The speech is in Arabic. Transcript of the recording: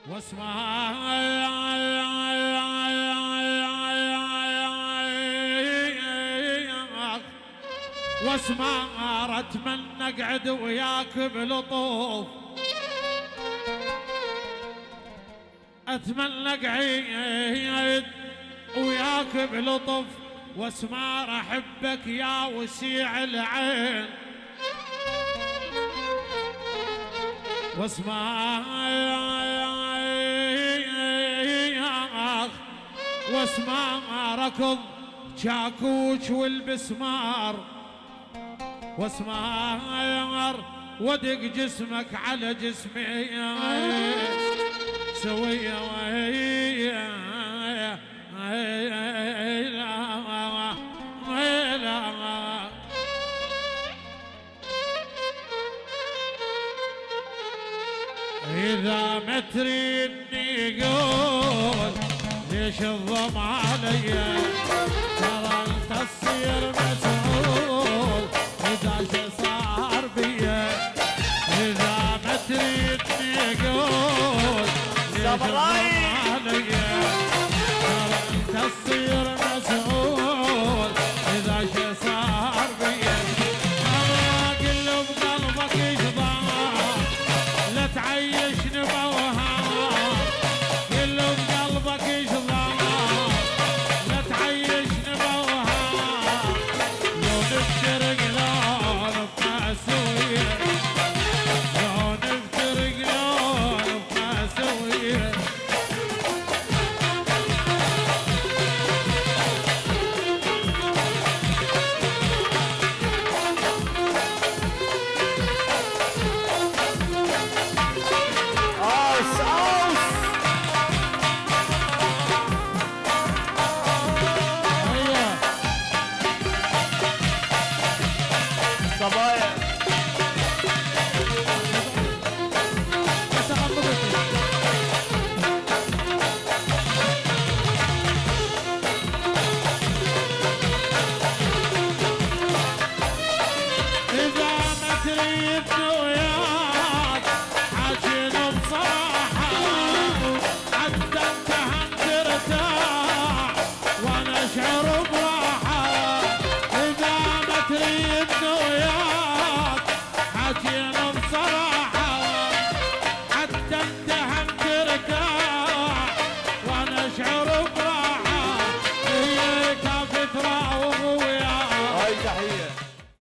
واسمع اتمنى اقعد وياك بلطف، اتمنى اقعد وياك بلطف، واسمع احبك يا وسيع العين، واسمع ركض شاكوش والبسمار، واسمع ودق جسمك على جسمي سوية إذا ما تريدني قول ليش الضم عليا، ترى انت تصير مسؤول إذا شي صار بيا، إذا ما تريدني قول ليش الضم عليا، ترى انت تصير مسؤول إذا شي صار بيا، قل له بقلبك ايش ضاع لا تعيشني بوهام، قل له بقلبك ايش ضاع لا تعيشني بوهام، لو نفترق لو نبقى سوية، لو نفترق لو نبقى سوية، صبايا إذا ما تريدني وياك